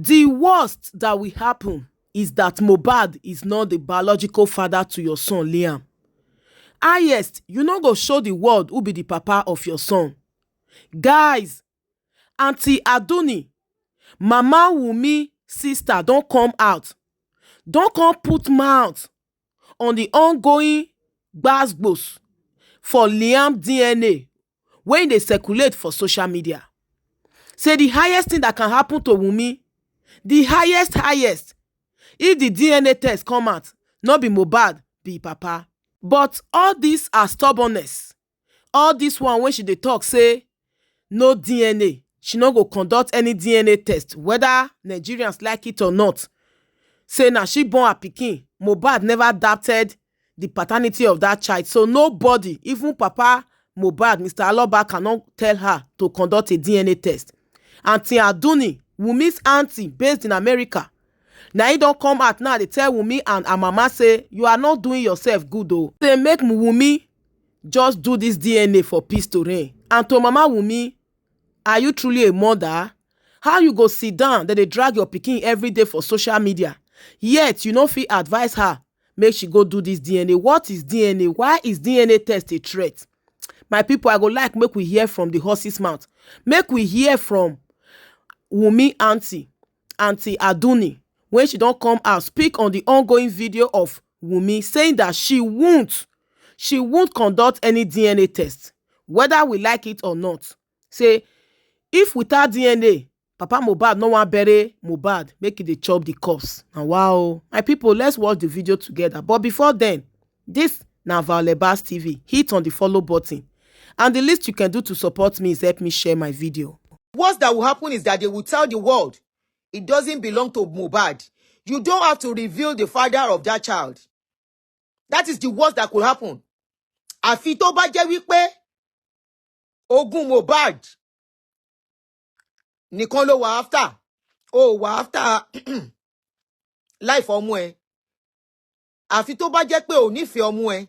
The worst that will happen is that Mohbad is not the biological father to your son, Liam. Highest, you no go show the world who be the papa of your son. Guys, Auntie Adunni, Mama Wummi sister don't come out. Don't come put mouth on the ongoing gbasgbos for Liam DNA when they circulate for social media. Say the highest thing that can happen to Wummi, the highest, if the DNA test come out, not be Mohbad, be papa. But all this are stubbornness. All this one when she dey talk say no DNA, she no go conduct any DNA test, whether Nigerians like it or not. Say na she born her pikin, Mohbad never doubted the paternity of that child, so nobody, even Papa Mohbad, Mr. Aloba, cannot tell her to conduct a DNA test. Auntie Adunni, Wummi's auntie based in America, now he don't come out now, they tell Wummi and her mama say you are not doing yourself good though. They make Wummi just do this DNA for peace to reign. And to Mama Wummi, are you truly a mother? How you go sit down that they drag your pikin every day for social media, yet you no fit advise her make she go do this DNA? What is DNA? Why is DNA test a threat? My people, I go like make we hear from the horse's mouth. Make we hear from Wummi auntie Adunni, when she don't come out speak on the ongoing video of Wummi saying that she won't conduct any DNA test, whether we like it or not. Say if without DNA, Papa Mohbad no wan bury Mohbad, make it dey chop the corpse. And wow, my people, let's watch the video together. But before then, this na Vaolebas TV. Hit on the follow button, and the least you can do to support me is help me share my video. What that will happen is that they will tell the world it doesn't belong to Mohbad. You don't have to reveal the father of that child. That is the worst that could happen. Àfi tó bá jẹ́ wípé ogún Mohbad nìkan ló wà after. Oh, wà after life ọmọ ẹ. Àfi tó bá jẹ́ pé ò nífẹ̀ẹ́ ọmọ ẹ.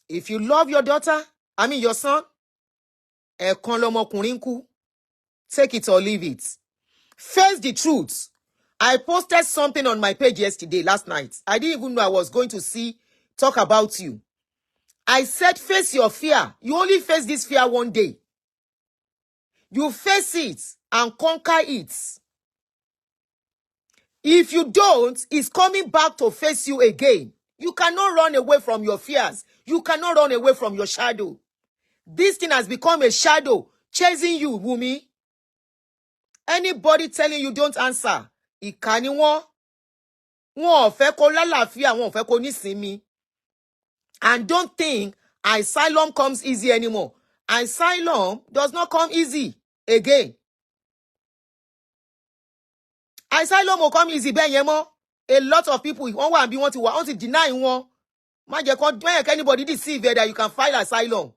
If you love your daughter, your son, ẹ̀kan lọmọkùnrin kú. Take it or leave it. Face the truth. I posted something on my page last night. I didn't even know I was going to talk about you. I said, face your fear. You only face this fear one day. You face it and conquer it. If you don't, it's coming back to face you again. You cannot run away from your fears. You cannot run away from your shadow. This thing has become a shadow chasing you, Wummi. Anybody telling you don't answer, ìkà ni wọ́n. Wọ́n ò fẹ́ kó lálàáfíà, wọ́n ò fẹ́ kó nísinmi. And don't think asylum comes easy anymore. Asylum does not come easy again. Asylum will come easy bẹ́ẹ̀ yẹn mọ́. A lot of people, wọ́n wà bí wọ́n ti deny wọn. Má jẹ́ anybody deceive that you can file asylum.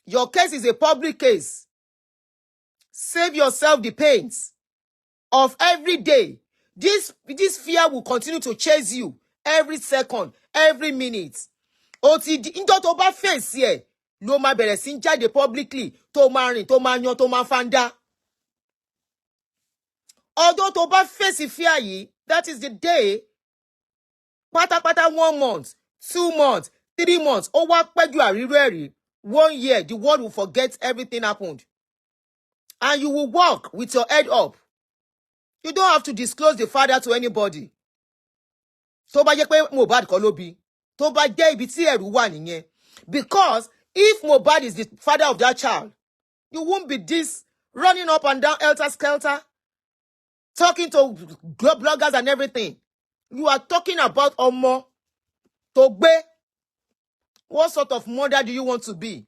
Your case is a public case. Save yourself the pains of every day. This fear will continue to chase you every second, every minute. Níjọ́ tó bá face ẹ̀ ló máa bẹ̀rẹ̀ sí jáde publicly tó máa rìn, tó máa yan, tó máa fanda. Although tó bá face fear yìí, that is the day, pátápátá 1 month, 2 months, 3 months, ó wá pẹ́jù àrírú ẹ̀rí. 1 year, the world will forget everything happened. And you will walk with your head up. You don't have to disclose the father to anybody. Tó bá jẹ́ pé Mohbad kọ́ ló bí. Tó bá jẹ́ ibi tí ẹ̀rù wà nìyẹn. Because if Mohbad is the father of that child, you won't be this running up and down helter-skelter, talking to bloggers and everything. You are talking about ọmọ tó gbé. What sort of mother do you want to be?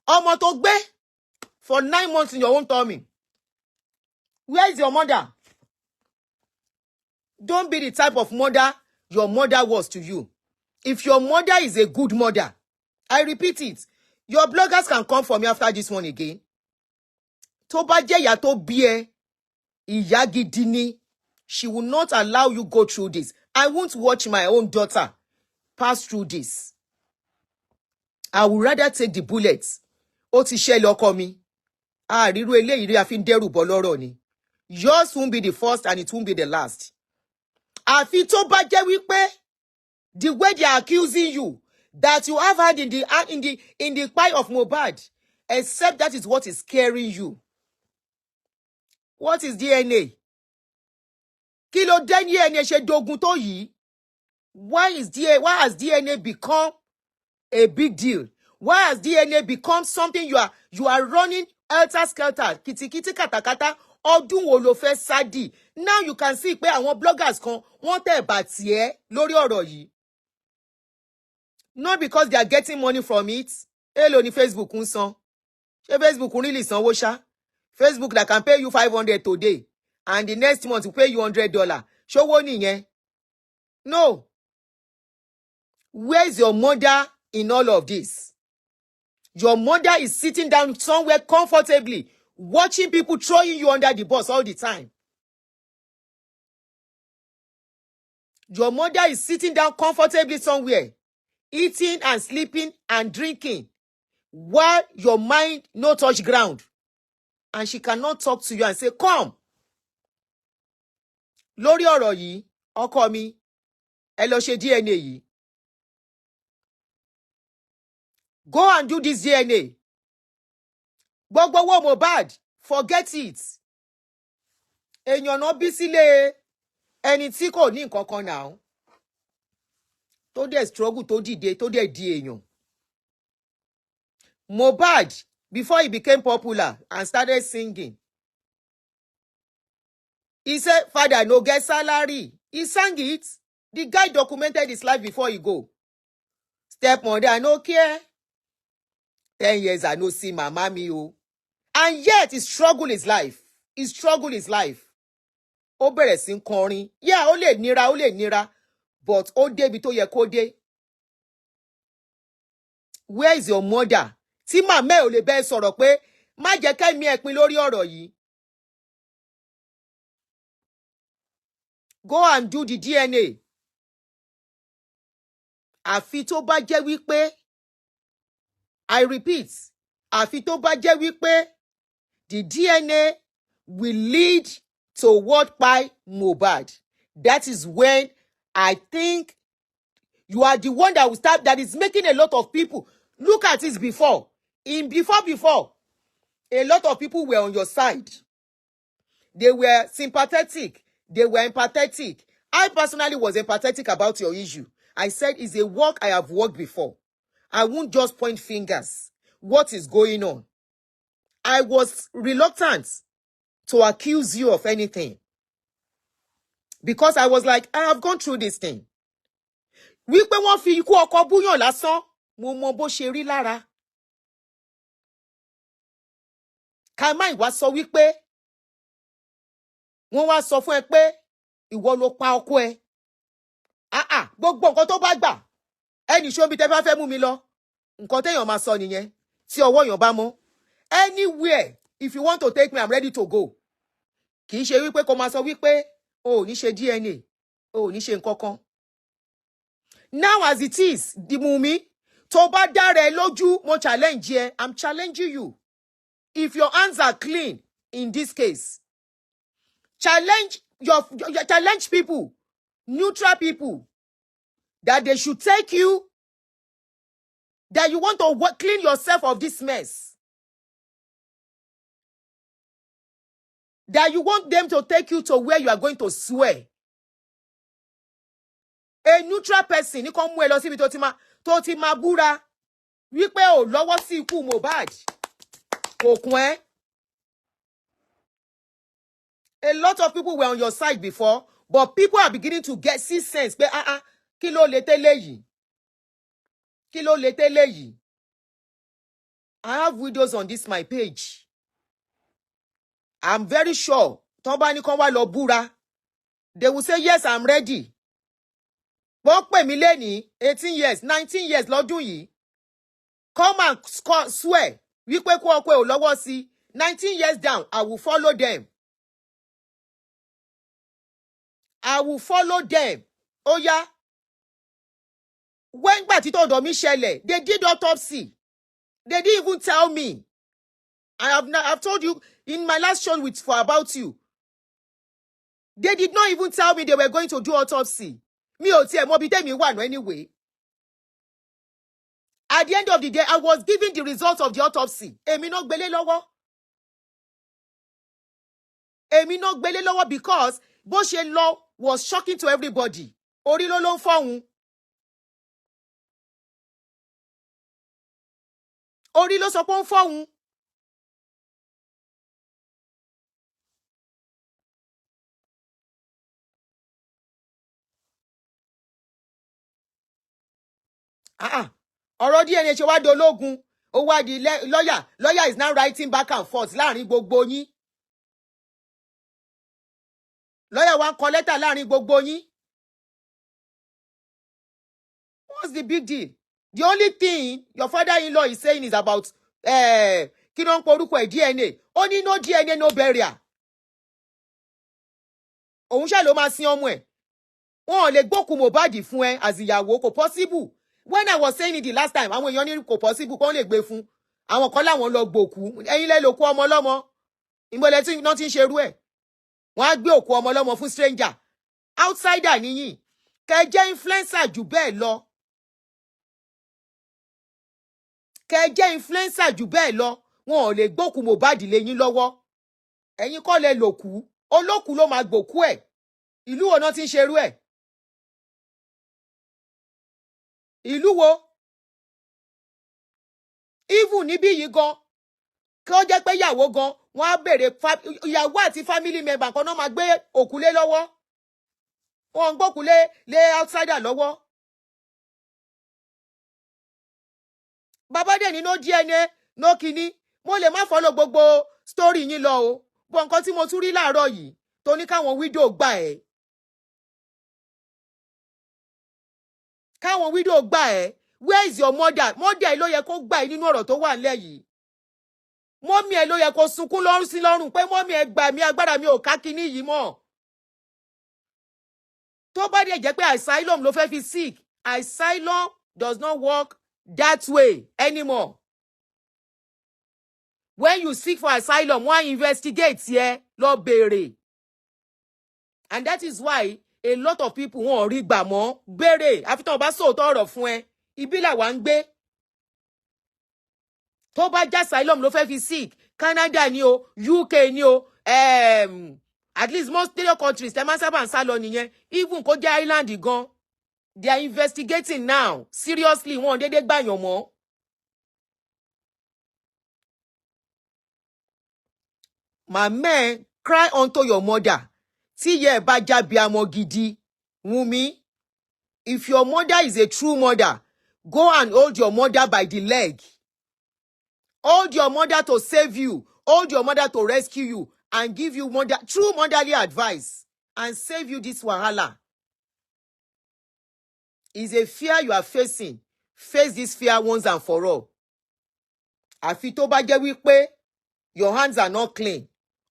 Ọmọ tó gbé for 9 months in your own tummy. Where is your mother? Don't be the type of mother your mother was to you. If your mother is a good mother, I repeat it, your bloggers can come for me after this one again. Tó bá jẹ́ ìyá tó bí ẹ, ìyá gidi ni, she will not allow you go through this. I won't watch my own daughter pass through this. I would rather take the bullets. Ó ti ṣẹlẹ̀ ọkọ mi. Àrírú eléyìí rí a fi ń dẹ́rù bọ́ lọ́rọ̀ ni. Yours won't be the first and it won't be the last. Àfi tó bá jẹ́ wípé the way they are accusing you that you have had in the pie of Mohbad, except that is what is scaring you. What is DNA? Kí ló dé DNA ṣe dogun tó yìí? Why has DNA become a big deal? Why has DNA become something you are running helter-skelter, kìtìkìtì kàtàkàtà, ọdún wo ló fẹ́ sádì? Now you can see pé àwọn bloggers kan wọ́n tẹ̀ bà tiẹ̀ lórí ọ̀rọ̀ yìí. Not because they are getting money from it. Èló ni Facebook ń san. Ṣé Facebook really sanwó ṣá? Facebook that can pay you 500 today and the next month will pay you $100. Ṣówó nìyẹn? No. Where is your mother in all of this? Your mother is sitting down somewhere comfortably, watching people throwing you under the bus all the time. Your mother is sitting down comfortably somewhere, eating and sleeping and drinking, while your mind no touch ground. And she cannot talk to you and say, come. Lórí ọ̀rọ̀ yìí, ọkọ mi, ẹ lọ ṣe DNA yìí. Go and do this DNA. Gbogbo owó Mohbad, forget it. Èèyàn náà bí sílé ẹni tí kò ní nǹkan kan náà. Tó dẹ̀ struggle, tó dìde, tó dẹ̀ di èèyàn. Mohbad, before he became popular and started singing, he said, Fada no get salary. He sang it. The guy documented his life before he go. Stepmother, I no care. 10 years I no see my mommy. And yet he struggled his life. He struggled his life. Ó bẹ̀rẹ̀ sí ń kọrin. Yeah, ó lè nira. But ó débi tó yẹ kó dé. Where is your mother? Tí màmá ẹ̀ ò lè bẹ́ẹ̀ sọ̀rọ̀ pé má jẹ́ kẹ́mi ẹ̀ pin lórí ọ̀rọ̀ yìí. Go and do the DNA. Àfi tó bá jẹ́ wípé, I repeat, àfi tó bá jẹ́ wípé the DNA will lead to what by Mohbad. That is when I think you are the one that will start, that is making a lot of people look at it before. Before, a lot of people were on your side. They were sympathetic. They were empathetic. I personally was empathetic about your issue. I said, it's a work I have worked before. I won't just point fingers. What is going on? I was reluctant to accuse you of anything. Because I was like, I have gone through this thing. Wípé wọ́n fi ikú ọkọ búyàn lásán, mo mọ bó ṣe rí lára. Kàmáì wá sọ wípé wọ́n wá sọ fún ẹ pé ìwọ ló pa ọkọ ẹ. Gbogbo nǹkan tó bá gbà. Ẹni ṣó bí tẹ́ bá fẹ́ mú mi lọ. Nǹkan téèyàn máa sọ nìyẹn. Tí ọwọ́ yàn bá mọ́. Anywhere, if you want to take me, I'm ready to go. Kì í ṣe wípé kó máa sọ wípé o ò ní ṣe DNA, o ò ní ṣe nǹkan kan. Now as it is, the Wummi, tó bá dára ẹ lójú, mo challenge ẹ. I'm challenging you. If your hands are clean in this case, challenge challenge people, neutral people, that they should take you, that you want to clean yourself of this mess. That you want them to take you to where you are going to swear. A neutral person, ní kàn mú ẹ lọ síbi tó ti máa búra wípé ò lọ́wọ́ sí ikú Mohbad. Kò kún ẹ́. A lot of people were on your side before, but people are beginning to see sense. Pé kí ló lè tẹ́lẹ̀ yìí? Kí ló lè tẹ́lẹ̀ yìí? I have videos on this my page. I'm very sure tó bá ní kàn wá lọ búra, they will say yes, I'm ready. Wọ́n pè mí lẹ́ni 18 years, 19 years lọ́dún yìí. Come and swear wípé kó ọkọ ò lọ́wọ́ sí. 19 years down, I will follow them. I will follow them. Oh yeah. When gbà tí tó ọ̀dọ̀ mi ṣẹlẹ̀, they did autopsy. They didn't even tell me. I've told you in my last show for about you. They did not even tell me they were going to do autopsy. Mi ò tiẹ̀ mọ̀ bí tèmi wà no anyway. At the end of the day, I was given the results of the autopsy. Èmi náà gbélé lọ́wọ́. Èmi náà gbélé lọ́wọ́ because bó ṣe lọ was shocking to everybody. Orí ló ń fọ́hun. Orí ló sọ pé ó ń fọ́hun. Ọ̀rọ̀ DNA ṣe wá dológun. Ó wá di lawyer. Lawyer is now writing back and forth láàrin gbogbo yín. Lawyer wá ń kọ lẹ́tà láàrin gbogbo yín. What's the big deal? The only thing your father-in-law is saying is about kí ló ń porúkọ ẹ̀ DNA. Ó ní no DNA, no burial. Òun ṣá ló máa sin ọmọ ẹ̀. Wọn ò lè gbókù Mohbad fún ẹ as ìyàwó, kò possible. When I was saying it the last time, àwọn èèyàn ní kò possible kó lè gbé fún. Àwọn kan láwọn lọ gbòkú. Ẹ̀yin lẹ ló kú ọmọ lọ́mọ. Ìgbọ́lẹ̀ tí iná ti ń ṣerú ẹ̀. Wọ́n á gbé òkú ọmọ lọ́mọ fún stranger. Outsider níyìn. Kẹ́ jẹ́ influencer jù bẹ́ẹ̀ lọ. Kẹ́ jẹ́ influencer jù bẹ́ẹ̀ lọ. Wọn ò lè gbókù Mohbad lé yín lọ́wọ́. Ẹ̀yin kọ́ lẹ lòkú. Olókú ló máa gbòkú ẹ̀. Ìlú wo náà ti ń ṣerú ẹ̀? Ìlú wo? Even níbí yìí gan, kí ó jẹ́ pé ìyàwó gan, wọ́n á bèrè ìyàwó àti family member kan náà máa gbé òkú lé lọ́wọ́. Wọ́n ń gbókú lé outsider lọ́wọ́. Bàbá dẹ̀ ní no DNA, no kinní. Mo lè má follow gbogbo story yín lọ o. Bọ̀ nǹkan tí mo tún rí láàárọ̀ yìí, tó ní káwọn widow gbà ẹ́. Káwọn widow gbà ẹ́. Where is your mother? Mother ẹ ló yẹ kó gbà ẹ́ nínú ọ̀rọ̀ tó wà nílẹ̀ yìí. Mọ́mí ẹ ló yẹ kó sunkún lọ́rùn sí lọ́rùn pé mọ́mí ẹ gbà mí, agbára mi ò ká kinní yìí mọ́. Tó bá dẹ̀ jẹ́ pé asylum ló fẹ́ fi sick, asylum does not work that way anymore. When you seek for asylum, wọ́n investigate yẹ lọ béèrè. And that is why a lot of people wọ́n rí gbà mọ́ béèrè. Àfi tó bá sòótọ́ ọ̀rọ̀ fún ẹ, ibi là wá ń gbé. Tó bá jẹ́ asylum ló fẹ́ fi sick, Canada ni o, UK ni o, at least most other countries, tẹ́ máa sábà ń sá lọ nìyẹn. Even kó jẹ́ Ireland gan, they are investigating now. Seriously, wọ́n dédé gbàyàn mọ́. My man, cry unto your mother. Tí yẹ bá jábí amọ gidi, Wummi. If your mother is a true mother, go and hold your mother by the leg. Hold your mother to save you. Hold your mother to rescue you and give you true motherly advice and save you this wahala. It's a fear you are facing. Face this fear once and for all. Àfi tó bá jẹ́ wípé your hands are not clean.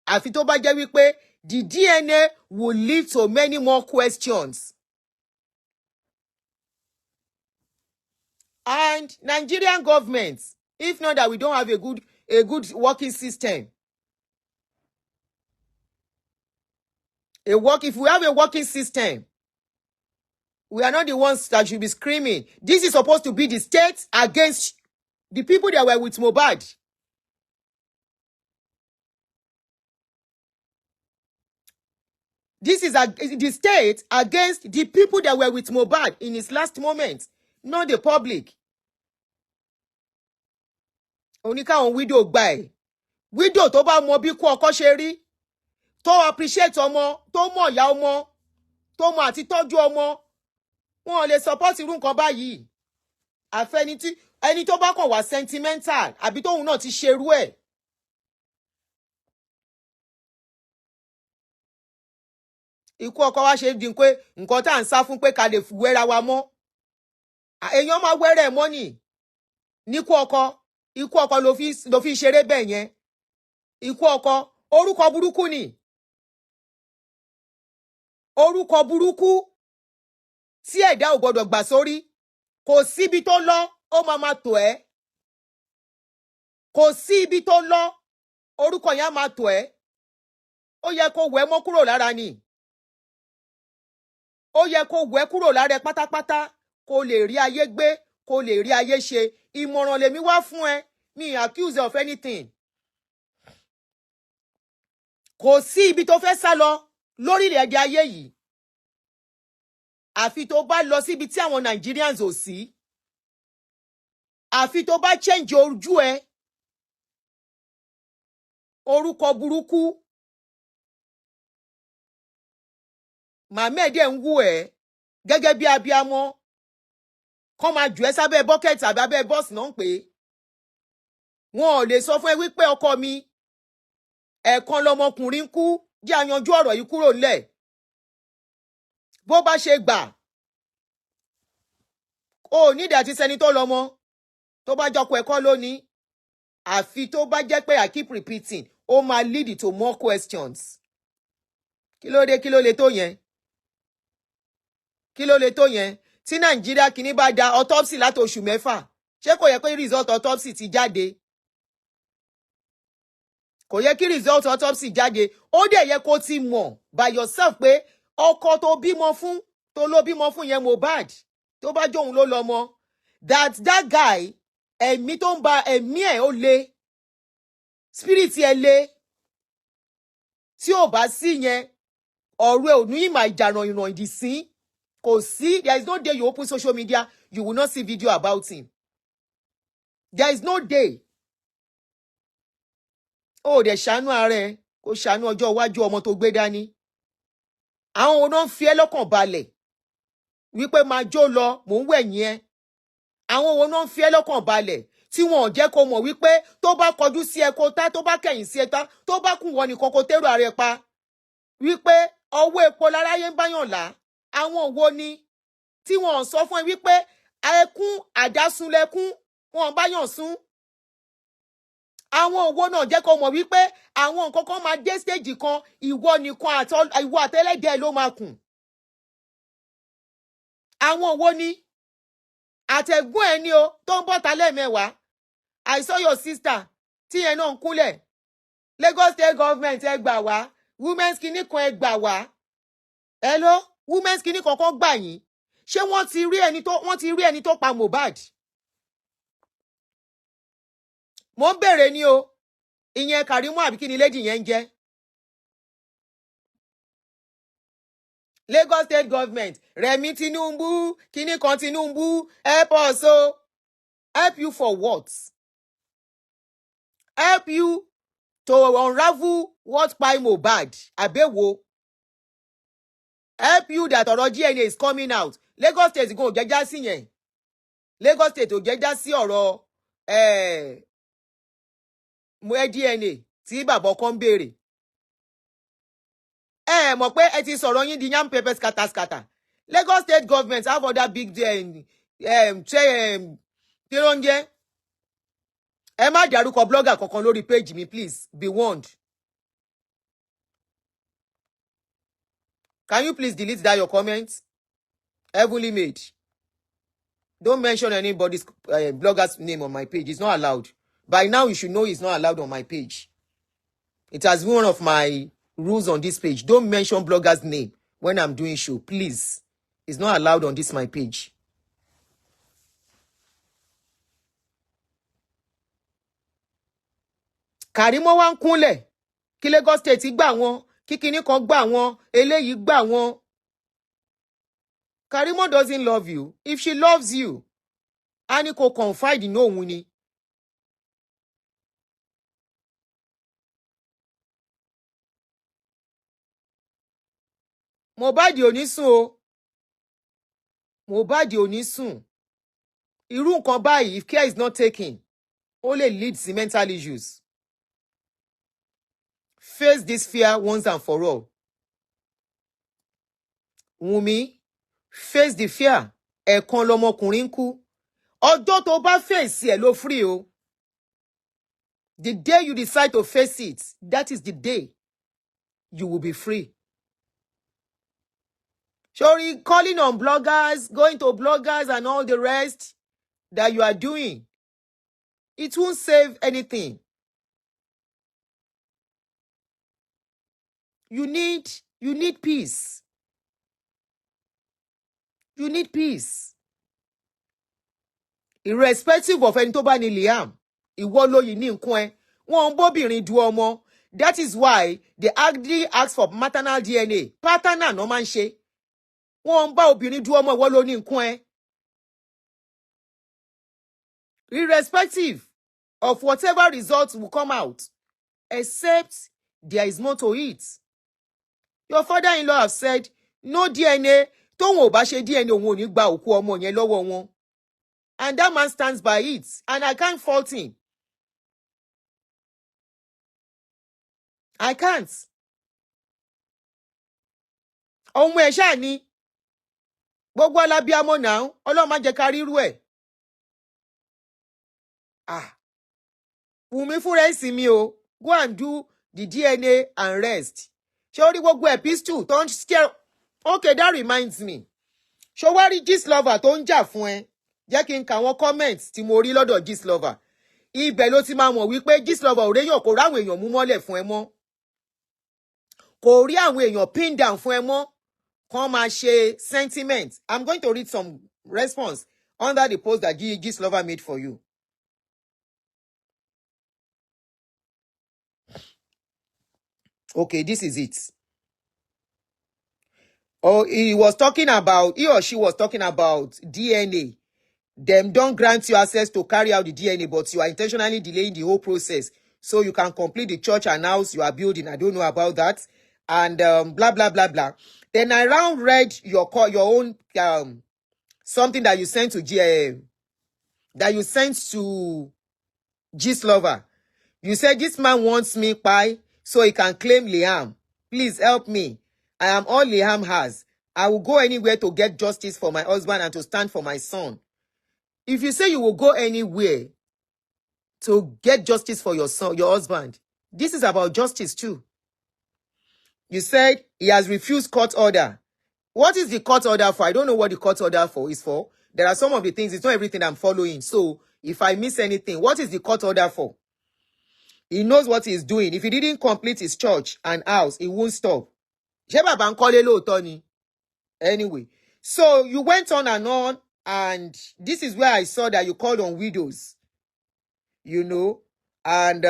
Àfi tó bá jẹ́ wípé the DNA will lead to many more questions. And Nigerian government, if not that we don't have a good working system. If we have a working system, we are not the ones that should be screaming. This is supposed to be the state against the people that were with Mohbad. This is the state against the people that were with Mohbad in his last moment, not the public. Oníkàwọn widow gbà ẹ́. Widow tó bá mọ bí kú ọkọ ṣe rí, tó appreciate ọmọ, tó mọ ìyá ọmọ, tó mọ àti tọ́jú ọmọ, wọn ò lè support irú nǹkan báyìí. Àfẹnití ẹni tó bá kàn wá sentimental àbí tóun náà ti ṣerú ẹ̀. Ikú ọkọ wa ṣe di pé nǹkan tá à ń sá fún pé ká lè wẹ́ra wa mọ́. Èèyàn máa wẹ́rẹ̀ mọ́ nì. Níkú ọkọ, ikú ọkọ ló fi ṣeré bẹ́ẹ̀ yẹn. Ikú ọkọ, orúkọ burúkú ni. Orúkọ burúkú tí ẹ̀dá ò gbọdọ̀ gbà sórí. Kò síbi tó lọ, ó máa tò ẹ́. Kò sí ibi tó lọ, orúkọ yẹn á máa tọ̀ ẹ́. Ó yẹ kó wẹ̀ mọ́ kúrò lára ni. Ó yẹ kó wẹ̀ kúrò lára ẹ pátápátá kó lè rí ayé gbé, kó lè rí ayé ṣe. Ìmọ̀ràn lèmi wá fún ẹ. Mi accuse of anything. Kò sí ibi tó fẹ́ sá lọ lórílẹ̀-èdè ayé yìí. Àfi tó bá lọ síbi tí àwọn Nigerians ò sí. Àfi tó bá change ojú ẹ. Orúkọ burúkú. Màmá ẹ̀ dẹ̀ ń wú ẹ̀ gẹ́gẹ́ bí abiyamọ. Kọ́ máa jù ẹ́ sábẹ́ bucket àbí abẹ́ bọ́ọ̀sì náà ń pè é. Wọn ò lè sọ fún ẹ wípé ọkọ mi ẹ̀ẹ̀kan lọmọkùnrin kú, jẹ́ àyanjú ọ̀rọ̀ yìí kúrò lẹ̀. Bó bá ṣe gbà, ó ní ìdá tí sẹni tó lọ́mọ tó bá jọkọ ẹ̀kọ́ lónìí. Àfi tó bá jẹ́ pé I keep repeating, ó máa lead to more questions. Kí ló dé, kí ló lè tó yẹn? Kí ló lè tó yẹn? Tí Nàìjíríà kìíní bá da autopsy láti oṣù 6, ṣé kò yẹ pé result autopsy ti jáde? Kò yẹ kí result autopsy jáde. Ó dẹ̀ yẹ kó ti mọ̀ by yourself pé ọkọ tó bímọ fún, tó ló bímọ fún yẹn Mohbad, tó bá jóun ló lọ́mọ, that guy, ẹ̀mí tó ń ba ẹ̀mí ẹ̀ ó le, spirit ẹ̀ le. Tí ò bá sí yẹn, ọ̀rọ̀ ẹ̀ ò ní ìmọ̀ ìjàràn ìràn ìdí sí. Kò sí, there is no day you open social media, you will not see video about him. There is no day. Ó dẹ̀ ṣàánú ara ẹ̀, kó ṣàánú ọjọ́ iwájú ọmọ tó gbé dání. Àwọn wo náà ń fi ẹ́ lọ́kàn balẹ̀ wípé máa jó lọ, mò ń wẹ̀yìn ẹ. Àwọn wo náà ń fi ẹ́ lọ́kàn balẹ̀ tí wọn ò jẹ́ kó mọ̀ wípé tó bá kọjú sí ẹ kó tá, tó bá kẹ̀yìn sí ẹ tá, tó bá kù wọ́n nìkan kó tẹ́rù ara ẹ pa. Wípé ọwọ́ epo láráyé ń báyàn là. Àwọn wo ni tí wọn ò sọ fún ẹ wípé ẹkún àdásúnlẹ̀kún wọn báyàn sún. Àwọn òwò náà jẹ́ kó mọ̀ wípé àwọn nǹkan kan máa dé stage kan, ìwọ nìkan ìwọ àtẹlẹ́dẹ̀ ló máa kùn. Àwọn òwò ni àtẹ̀gbọ́n ẹ ní o tó ń bọ́ta lẹ́ẹ̀mẹ́wàá. I saw your sister tí ẹ náà ń kúnlẹ̀. Lagos State Government ẹ gbà wá. Women's kìíní kan ẹ gbà wá. Hello? Women's kìíní kankan gbà yín. Ṣé wọ́n ti rí ẹni tó pa Mohbad? Mo ń bèrè ni o. Ìyẹn Kàrímù àbí kí ni lady yẹn ń jẹ́? Lagos State Government, Rẹ̀mí Tinubu, kìíní kan Tinubu, help us o. Help you for what? Help you to unravel what pa Mohbad. Àbẹ̀wò. Help you that ọ̀rọ̀ DNA is coming out. Lagos State go jẹ́já sí yẹn. Lagos State ò jẹ́já sí ọ̀rọ̀ mo DNA tí bàbá kan béèrè. Mọ̀ pé ẹ ti sọ̀rọ̀ yín di yam pepper scatter. Lagos State Government have other big kí ló ń jẹ́? Ẹ má dárúkọ blogger kankan lórí page mi, please be warned. Can you please delete that your comment? Heavily made. Don't mention anybody's blogger's name on my page. It's not allowed. By now, you should know it's not allowed on my page. It has been one of my rules on this page. Don't mention blogger's name when I'm doing show. Please. It's not allowed on this my page. Karimo wá ń kúnlẹ̀. Kí Lagos State gbà wọ́n. Kí kinní kan gbà wọ́n. Eléyìí gbà wọ́n. Karimo doesn't love you. If she loves you, a ní kó confide in òun ni. Mohbad ò ní sùn o. Mohbad ò ní sùn. Irú nǹkan báyìí, if care is not taken, ó lè lead to mental issues. Face this fear once and for all. Wummi, face the fear. Ẹ̀ẹ̀kan lọmọkùnrin kú. Ọjọ́ tó bá face ẹ̀ ló free o. The day you decide to face it, that is the day you will be free. Sorry, calling on bloggers, going to bloggers and all the rest that you are doing, it won't save anything. You need peace. You need peace. Irrespective of ẹni tó bá ní Liam, ìwọ ló yìí ní nǹkan ẹ. Wọ́n ń bóbìnrin du ọmọ. That is why they actually ask for maternal DNA. Paternal no máa ń ṣe. Wọ́n ń bá obìnrin du ọmọ, ìwọ ló ní nǹkan ẹ. Irrespective of whatever results will come out, except there is more to it. Your father-in-law have said, no DNA, tóun ò bá ṣe DNA òun ò ní gba òkú ọmọ yẹn lọ́wọ́ wọn. And that man stands by it, and I can't fault him. I can't. Ohun ẹ̀ ṣáà ni gbogbo alábíàmọ́ náà, Ọlọ́run má jẹ́ ká rírú ẹ̀. Wùmí fúnra ẹ̀ sí mi o. Go and do the DNA and rest. Ṣé o rí gbogbo epistle tó ń scare? Okay, that reminds me. Ṣé o wá rí Gistlover tó ń jà fún ẹ? Jẹ́ kí n ka àwọn comments tí mo rí lọ́dọ̀ Gistlover. Ibẹ̀ ló ti máa mọ̀ wípé Gistlover ò réyàn kò ráwọn èèyàn mú mọ́lẹ̀ fún ẹ mọ́. Kò rí àwọn èèyàn pin down fún ẹ mọ́. Kàn máa ṣe sentiment. I'm going to read some response under the post that Gistlover made for you. Okay, this is it. Oh, he or she was talking about DNA. Them don't grant you access to carry out the DNA, but you are intentionally delaying the whole process so you can complete the church and house you are building. I don't know about that. And blah, blah, blah, blah. Then I read your own something that you sent to Gistlover. You said this man wants me pie so he can claim Liam. Please help me. I am all Liam has. I will go anywhere to get justice for my husband and to stand for my son. If you say you will go anywhere to get justice for your son, your husband, this is about justice too. You said he has refused court order. What is the court order for? I don't know what the court order is for. There are some of the things, it's not everything I'm following. So if I miss anything, what is the court order for? He knows what he's doing. If he didn't complete his church and house, he won't stop. Anyway, so you went on, and this is where I saw that you called on widows, you know, and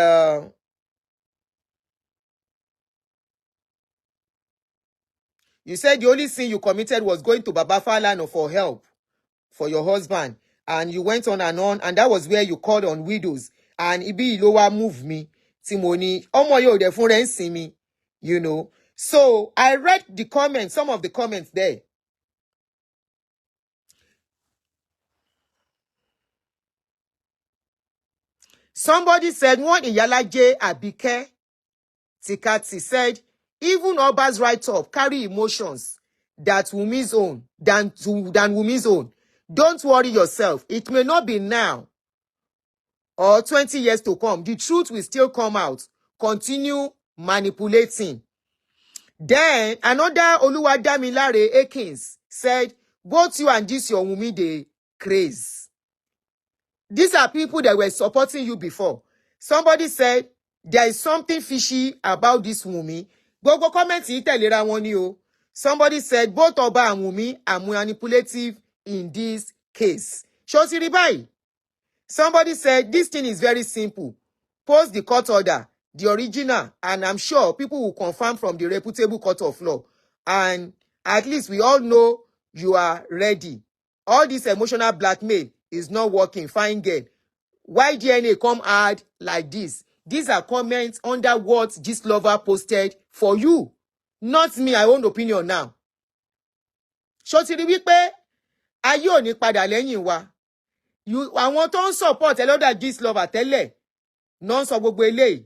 you said the only sin you committed was going to Baba Falana for help for your husband, and you went on, and that was where you called on widows, and Ibi Ilowa move me, Timoni, Omo yo de fun rensin mi, you know. So I read the comments, some of the comments there. Somebody said, one Iyalaje Abike Tikati said, even Oba's write-up carry emotions that Wummi's own, than Wummi's own. Don't worry yourself. It may not be now or 20 years to come. The truth will still come out. Continue manipulating. Then another Oluwadamilare Akins said, both you and this your Wummi dey craze. These are people that were supporting you before. Somebody said, there is something fishy about this Wummi. Gbogbo comment yìí tẹ̀léra wọn ni o. Somebody said, both Oba and Wummi are manipulative in this case. Ṣó ti rí báyìí? Somebody said, this thing is very simple. Post the court order, the original, and I'm sure people will confirm from the reputable court of law. And at least we all know you are ready. All this emotional blackmail is not working. Fine girl. Why DNA come hard like this? These are comments under what Gistlover posted for you. Not me, I own opinion now. Ṣó ti rí wípé ayé ò ní padà lẹ́yìn wa. Àwọn tó ń support ẹlọ́dà Gistlover tẹ́lẹ̀ náà sọ gbogbo eléyìí.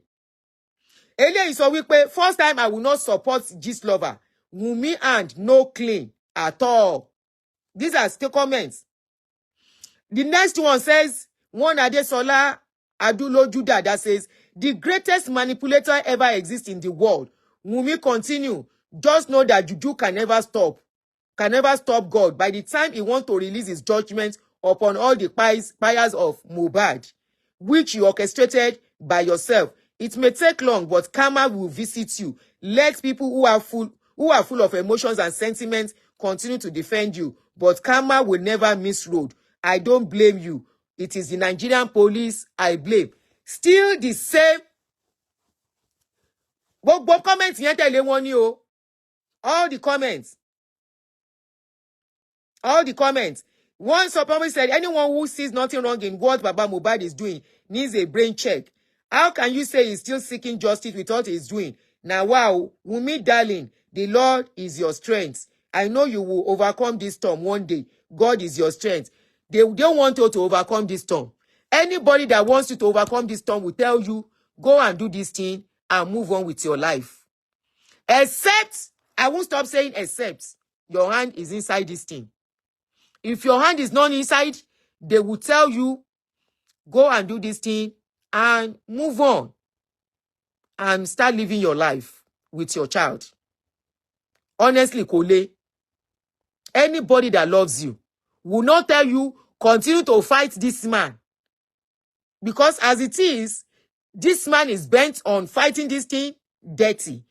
Eléyìí sọ wípé first time I will not support Gistlover. Wummi and no claim at all. These are still comments. The next one says, one Adesola Adulojuda that says, the greatest manipulator ever exists in the world. Wummi continue. Just know that juju can never stop God. By the time he wants to release his judgment upon all the pies of Mohbad, which you orchestrated by yourself, It may take long, but karma will visit you. Let people who are full of emotions and sentiments continue to defend you, but karma will never miss road. I don't blame you. It is the Nigerian police I blame. Still the same. Gbogbo comments yẹn tẹ̀lé wọn ni o. All the comments. All the comments. One supplement said, anyone who sees nothing wrong in what Baba Mohbad is doing needs a brain check. How can you say he's still seeking justice with what he's doing? Now, wow, Wummi, darling, the Lord is your strength. I know you will overcome this storm one day. God is your strength. They don't want you to overcome this storm. Anybody that wants you to overcome this storm will tell you, go and do this thing and move on with your life. Except, I won't stop saying except, your hand is inside this thing. If your hand is not inside, they will tell you, go and do this thing and move on and start living your life with your child. Honestly, Kole, anybody that loves you will not tell you, continue to fight this man. Because as it is, this man is bent on fighting this thing dirty.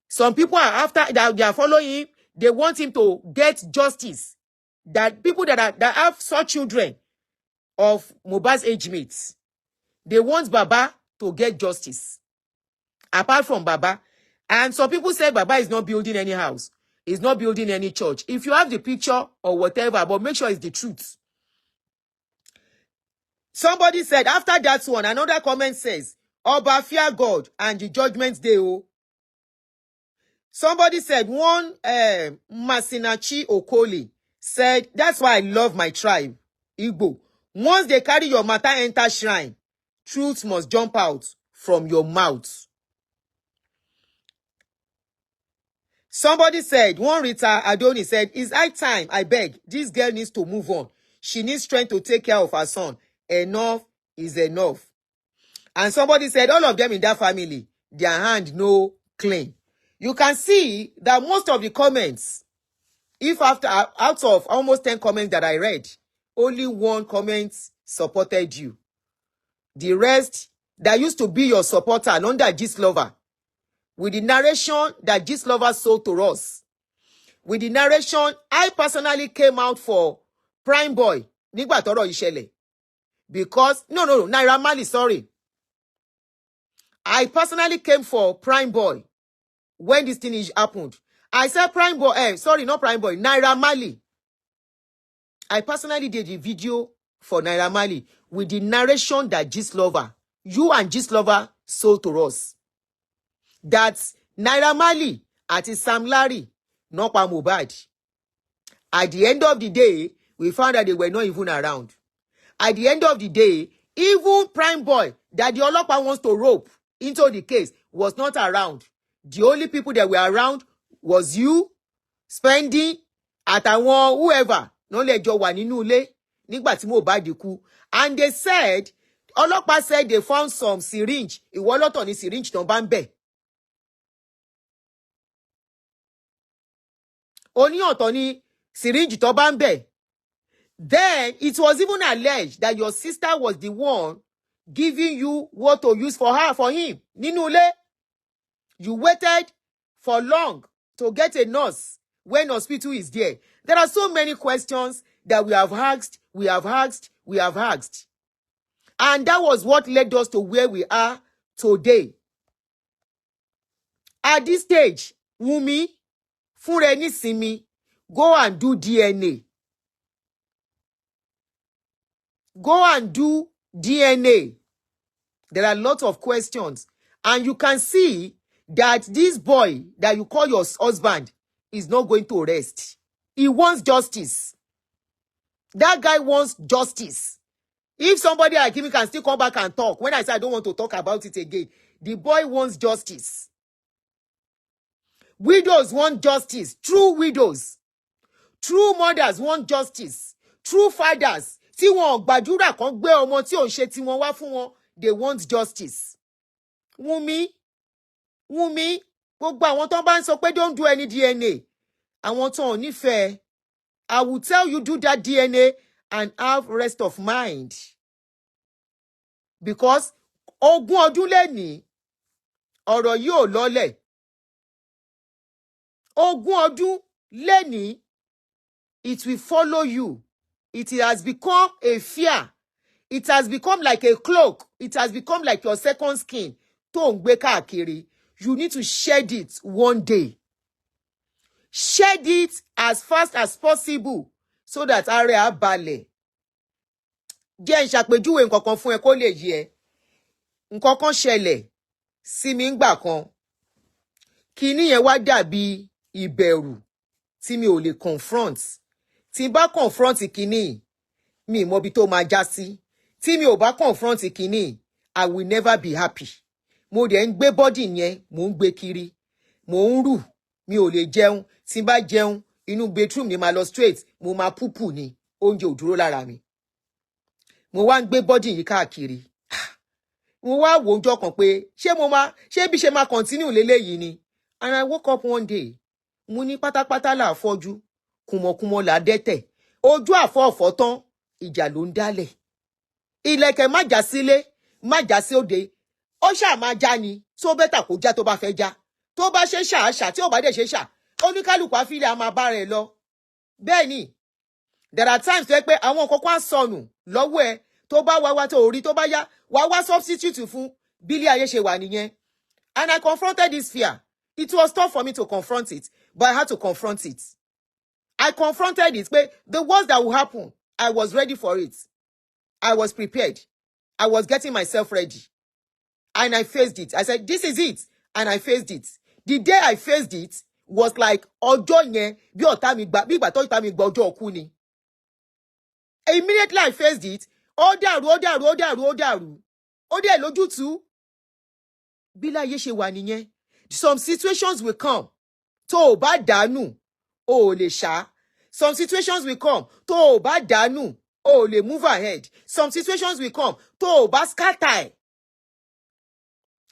Some people are after that, they are following him. They want him to get justice. That people that have such children of Mohbad's age mates, they want Baba to get justice. Apart from Baba. And some people say Baba is not building any house. He's not building any church. If you have the picture or whatever, but make sure it's the truth. Somebody said, after that one, another comment says, Oba fear God and the judgment day. Oh. Somebody said, one Masinachi Okoli said, that's why I love my tribe, Igbo. Once they carry your matter enter shrine, truth must jump out from your mouth. Somebody said, one Rita Adunni said, it's high time, I beg, this girl needs to move on. She needs strength to take care of her son. Enough is enough. And somebody said, all of them in that family, their hand no clean. You can see that most of the comments, if out of almost 10 comments that I read, only one comment supported you. The rest that used to be your supporter and under Gist Lover, with the narration that Gist Lover sold to us, with the narration, I personally came out for Prime Boy, nígbà tọ́rọ̀ yìí ṣẹlẹ̀. Because, no, Naira Marley, sorry. I personally came for Prime Boy when this thing happened. I said Prime Boy, sorry, not Prime Boy, Naira Marley. I personally did a video for Naira Marley with the narration that Gist Lover, you and Gist Lover sold to us. That Naira Marley àti Sam Larry, not pa Mohbad. At the end of the day, we found that they were not even around. At the end of the day, even Prime Boy that the Olopa wants to rope into the case was not around. The only people that were around was you, Spending, àtàwọn whoever, no lẹ́jọ́ wà nínú ilé nígbà tí Mohbad kú. And they said, Olopa said they found some syringe. Ìwọ lọ́tọ̀ ni syringe tó bá ń bẹ̀. Oní ọ̀tọ̀ ni syringe tó bá ń bẹ̀. Then it was even alleged that your sister was the one giving you what to use for her, for him. Nínú ilé. You waited for long to get a nurse when hospital is there. There are so many questions that we have asked. And that was what led us to where we are today. At this stage, Wummi, fúnra ẹni sinmi, go and do DNA. Go and do DNA. There are lots of questions. And you can see that this boy that you call your husband is not going to rest. He wants justice. That guy wants justice. If somebody like him can still come back and talk, when I say I don't want to talk about it again, the boy wants justice. Widows want justice. True widows. True mothers want justice. True fathers. Tí wọn gbàdúrà kan gbé ọmọ tí ò ń ṣe tí wọn wá fún wọn, they want justice. Wummi, gbogbo àwọn tó bá ń sọ pé don't do any DNA. Àwọn tó ò nífẹ̀ẹ́. I will tell you do that DNA and have rest of mind. Because ogún ọdún lẹ́nìí, ọ̀rọ̀ yìí ò lọ́lẹ̀. Ogún ọdún lẹ́ni, it will follow you. It has become a fear. It has become like a cloak. It has become like your second skin. Tó ń gbé káàkiri. You need to shed it one day. Shed it as fast as possible so that ara á balẹ̀. Jẹ́ n ṣàpèjúwe nǹkan kan fún ẹ kó lè yé ẹ. Nǹkan kan ṣẹlẹ̀ sí mi ńgbà kan. Kíní yẹn wá dàbí ìbẹ̀rù tí mi ò lè confront. Tí n bá confront kíní, mi mọ bí tó máa já sí. Tí mi ò bá confront kíní, I will never be happy. Mo dẹ̀ ń gbé body yẹn, mo ń gbé kiri. Mo ń rù, mi ò lè jẹun. Tí n bá jẹun, inú bedroom ni máa lọ straight, mo máa púpù ni. Oúnjẹ ò dúró lára mi. Mo wá ń gbé body yìí káàkiri. Mo wá wò ọjọ́ kan pé ṣé bí ṣe máa continue léléyìí ni. And I woke up one day. Mo ní pátápátá là fọ́jú, kùmọ̀kùmọ̀ là dẹ́tẹ̀. Ojú àfọ̀ọ̀fọ̀ tán, ìjà ló ń dálẹ̀. Ìlẹ̀kẹ̀ má já sílé, má já sí òde. Ó ṣáà máa já ni, tó bẹ́tà kó já tó bá fẹ́ já. Tó bá ṣe ṣàṣà, tí ò bá dẹ̀ ṣe ṣà, oníkálùkù àfilẹ̀ a máa bá rẹ̀ lọ. Bẹ́ẹ̀ ni, there are times tó yẹ pé àwọn nǹkan kan á sọnù lọ́wọ́ ẹ, tó bá wá tó rí tó bá yá, wá substitute fún bí ilé ayé ṣe wà nìyẹn. And I confronted this fear. It was tough for me to confront it, but I had to confront it. I confronted it, but the worst that will happen, I was ready for it. I was prepared. I was getting myself ready. And I faced it. I said, this is it. And I faced it. The day I faced it was like, ọjọ́ yẹn, bí ọ̀tá mi gbà, bí ìgbà tó ọ̀tá mi gbà ọjọ́ òkú ni. Immediately I faced it, ó dàrú. Ó dẹ̀ lójútùú. Bí láyé ṣe wà nìyẹn. Some situations will come. Tó o bá dànù, o ò lè ṣá. Some situations will come. Tó o bá dànù, o ò lè move ahead. Some situations will come. Tó o bá scatter ẹ̀.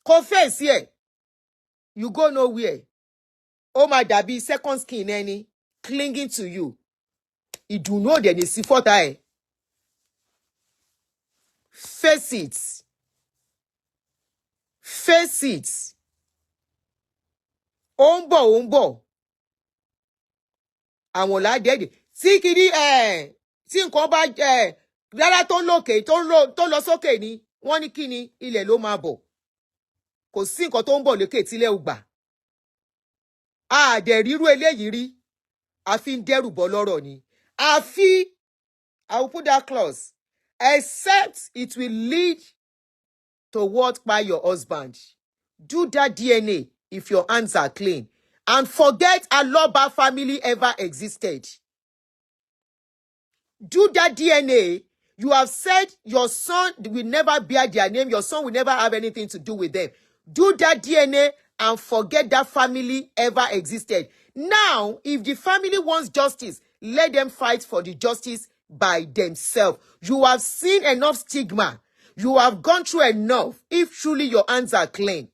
Confess here. You go nowhere. Ó máa dàbí second skin ẹni clinging to you. Ìdùnnú òdẹ̀ ní sí fọ́tà ẹ̀. Face it. Face it. Ó ń bọ̀. Àwọn ládẹ́dẹ̀. Tí kìíní tí nǹkan bá rárá tó ń lókè tó lọ sókè ni wọ́n ní kíni ilẹ̀ ló máa bọ̀. Kò sí nǹkan tó ń bọ̀ lókè tílẹ̀ ò gbà. A dẹ̀ rírú eléyìí rí. A fi ń dẹ́rù bọ́ lọ́rọ̀ ni. I will put that clause. Except it will lead to what by your husband. Do that DNA if your hands are clean. And forget Aloba family ever existed. Do that DNA. You have said your son will never bear their name. Your son will never have anything to do with them. Do that DNA and forget that family ever existed. Now, if the family wants justice, let them fight for the justice by themselves. You have seen enough stigma. You have gone through enough if truly your hands are clean.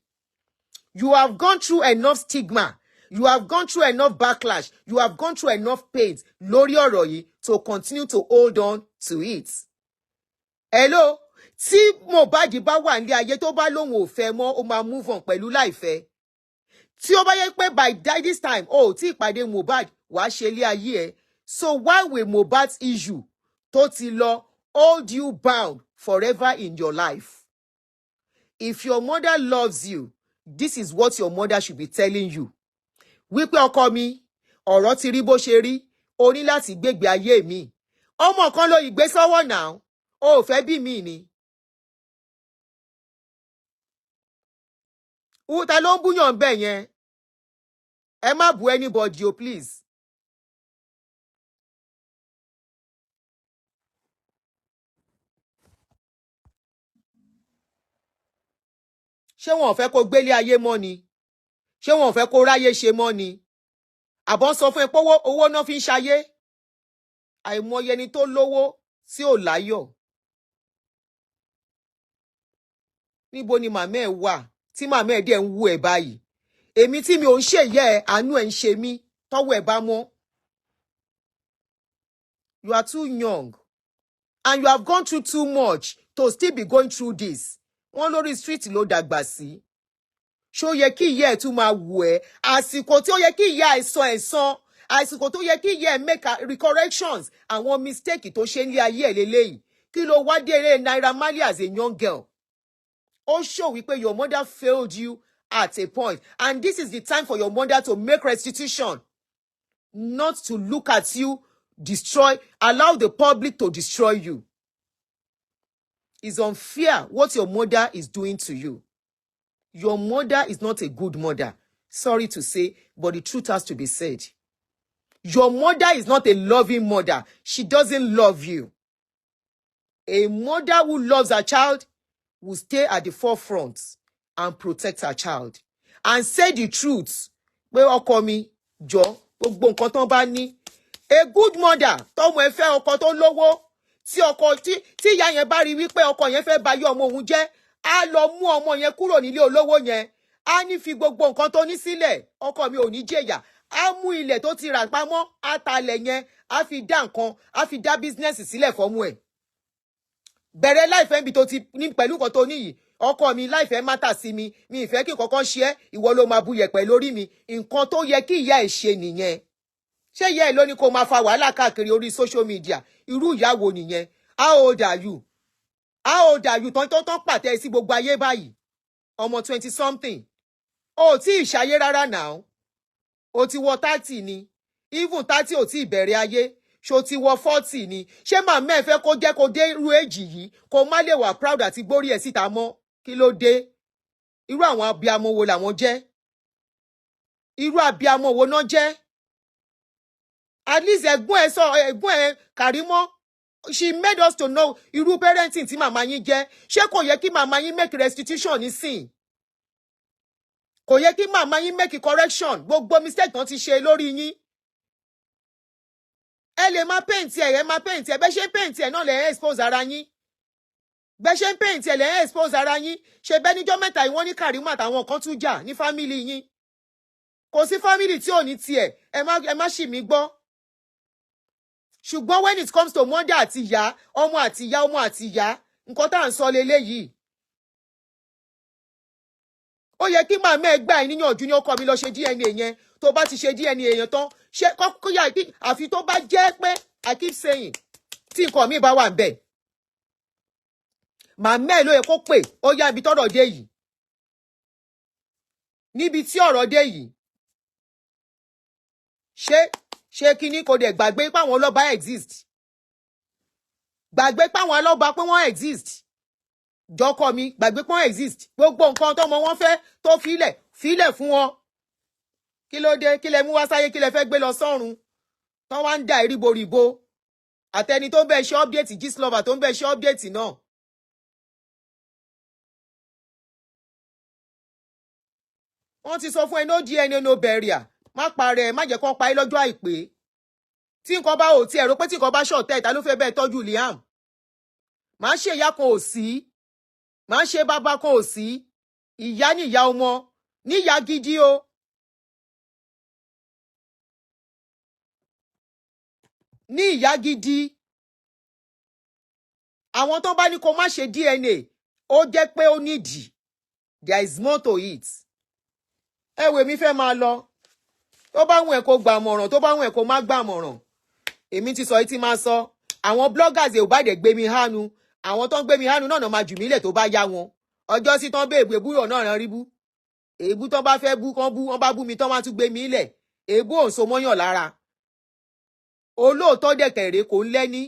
You have gone through enough stigma. You have gone through enough backlash. You have gone through enough pain lórí ọ̀rọ̀ yìí to continue to hold on to it. Hello? Tí Mohbad bá wà ní ayé tó bá lóhun ò fẹ́ mọ́, ó máa move on pẹ̀lú láìfẹ́. Tí ó bá yẹ pé by this time, tí ìpàdé Mohbad wàá ṣe ilé ayé ẹ. So why will Mohbad's issue tó ti lọ hold you bound forever in your life? If your mother loves you, this is what your mother should be telling you. Wípé ọkọ mi, ọ̀rọ̀ ti rí bó ṣe rí, o ní láti gbégbé ayé mi. Ọmọ kan ló ìgbé sọ́wọ́ náà, o ò fẹ́ bí mi ni. Ta ló ń búyàn bẹ́ẹ̀ yẹn? Ẹ má bú anybody o, please. Ṣé wọn ò fẹ́ kó gbélé ayé mọ́ ni? Ṣé wọn ò fẹ́ kó ráyé ṣe mọ́ ni? Àbọ̀ sọ fún ẹ pé owó náà fi ń ṣayé. Àìmọye ẹni tó lówó tí ò láyọ̀. Níbo ni màmá ẹ wà tí màmá ẹ dẹ̀ ń wú ẹ báyìí? Èmi tí mi ò ń ṣe ìyá ẹ, àánú ẹ ń ṣe mí tọ́wọ́ ẹ bá mọ́. You are too young and you have gone through too much to still be going through this. Wọ́n lórí street ló dàgbà sí. ṣó yẹ kí ìyá ẹ̀ tún máa wù ẹ́ àsìkò tí ó yẹ kí ìyá ẹ̀ san ẹ̀san àsìkò tó yẹ kí ìyá ẹ̀ make corrections àwọn mistake tó ṣe ní ayé ẹ̀ lélẹ́yìí kí ló wá dé eré Naira Marley as a young girl ó show wípé your mother failed you at a point and this is the time for your mother to make restitution not to look at you destroy allow the public to destroy you. It's unfair what your mother is doing to you. Your mother is not a good mother. Sorry to say, but the truth has to be said. Your mother is not a loving mother. She doesn't love you. A mother who loves her child will stay at the forefront and protect her child. And say the truth. Pé ọkọ mi, jọ̀ọ́, gbogbo nǹkan tán bá ní. A good mother, tọ́mọ ẹ fẹ́ ọkọ tó lówó. Tí ọkọ tí ìyá yẹn bá rí wípé ọkọ yẹn fẹ́ bayé ọmọ òun jẹ́, á lọ mú ọmọ yẹn kúrò nílé olówó yẹn. Á ní fi gbogbo nǹkan tó ní sílẹ̀, ọkọ mi ò ní jẹ̀yà. Á mú ilẹ̀ tó ti rà pamọ́, á ta ilẹ̀ yẹn, á fi dá nǹkan, á fi dá business sílẹ̀ fọ́mú ẹ̀. Bẹ̀rẹ̀ láìfẹ́ níbi tó ti ní pẹ̀lú nǹkan tó níyì. Ọkọ mi láìfẹ́ mátà sí mi, mi ìfẹ́ kí nǹkan ṣe ẹ́, ìwọ ló máa bu yẹ̀pẹ̀ lórí mi. Nǹkan tó yẹ kí ìyá ẹ̀ ṣe nìyẹn. Ṣé ìyá ẹ̀ ló ní kó máa fa wàhálà káàkiri orí social media? Irú ìyá wo nìyẹn? How old are you? How old are you? Tán pàtẹ́ sí gbogbo ayé báyìí. Ọmọ 20 something. O tí ì ṣayé rárá now. O ti wọ 30 ni. Even 30 ò tí ì bẹ̀rẹ̀ ayé. Ṣó ti wọ 40 ni. Ṣé màmá ẹ fẹ́ kó jẹ́ kó dé irú èjì yìí? Kó má lè wà proud àti gbórí ẹ̀ síta mọ́. Kí ló dé? Irú àwọn abiyamọ wo làwọn jẹ́? Irú abiyamọ wo náà jẹ́? At least ẹ̀gbọ́n ẹ̀ Kàrímọ́. She made us to know irú parenting tí màmá yín jẹ́. Ṣé kò yẹ kí màmá yín make restitution nísìn? Kò yẹ kí màmá yín make correction gbogbo mistake tán ti ṣe lórí yín. Ẹ lè máa paint ẹ̀, ẹ máa paint ẹ̀. Bẹ́ ṣe paint ẹ̀ náà lè expose ara yín. Bẹ́ ṣe paint ẹ̀ lè expose ara yín. Ṣé bẹ́ níjọ́ mẹ́ta ìwọ́n ní Kàrímọ́ àtàwọn kan tún jà ní family yín. Kò sí family tí ò ní tiẹ̀. Ẹ má ṣì mí gbọ́. Ṣùgbọ́n when it comes to mother àti ìyá, ọmọ àti ìyá, nǹkan tá à ń sọ leléyìí. Ó yẹ kí màmá ẹ gbà ẹ́ níyànjú ní ọkọ mi lọ ṣe DNA yẹn. Tó bá ti ṣe DNA yẹn tán, ṣé kọ́kọ́yà àfi tó bá jẹ́ pé I keep saying tí nǹkan mi bá wà ńbẹ̀. Màmá ẹ ló yẹ kó pè ó yá ibi tọ́rọ̀ dé yìí. Níbi tí ọ̀rọ̀ dé yìí. Ṣé kíní kò dẹ̀ gbàgbé páwọn ọlọ́ba exist? Gbàgbé páwọn ọlọ́ba pé wọ́n exist. Jọkọ mi gbàgbé pé wọ́n exist. Gbogbo nǹkan tọ́mọ wọn fẹ́ tó fílẹ̀ fún wọn. Kí ló dé? Kí lẹ mú wá sáyé? Kí lẹ fẹ́ gbé lọ sọ́run? Tán wá ń dà ìrìbòrìbò. Àtẹni tó ń bẹ ṣe update Gistlover tó ń bẹ ṣe update náà. Wọ́n ti sọ fún ẹ no DNA no burial. Má parẹ́, má jẹ́ kó pa ẹ́ lọ́jọ́ àìpé. Tí nǹkan bá ò tí ẹ rò pé tí nǹkan bá ṣọ̀tẹ̀ ta ló fẹ́ bẹ́ẹ̀ tọ́jú Liam. Má ṣe ìyá kan ò sí. Má ṣe bàbá kan ò sí. Ìyá ni ìyá ọmọ. Ní ìyá gidi o. Ní ìyá gidi. Àwọn tó bá ní kó má ṣe DNA, ó jẹ́ pé ó nídìí. There is more to it. Ẹ̀wẹ̀ mi fẹ́ máa lọ. Tó bá wùn ẹ́ kó gba àmọ̀ràn, tó bá wùn ẹ́ kó má gba àmọ̀ràn. Èmi ti sọ yìí tí máa sọ. Àwọn bloggers ò bá dẹ̀ gbé mi hánu. Àwọn tó ń gbé mi hánu náà máa jù mí lẹ̀ tó bá yá wọn. Ọjọ́ sí tán bẹ́ẹ̀ èbú náà rán rí bú. Èébú tán bá fẹ́ bú kán bú, wọ́n bá bú mi tán wá tún gbé mi lẹ̀. Èébú ò ń so mọ́yàn lára. Olóòótọ́ dẹ̀kẹ̀rẹ́ kò ń lẹ́ní.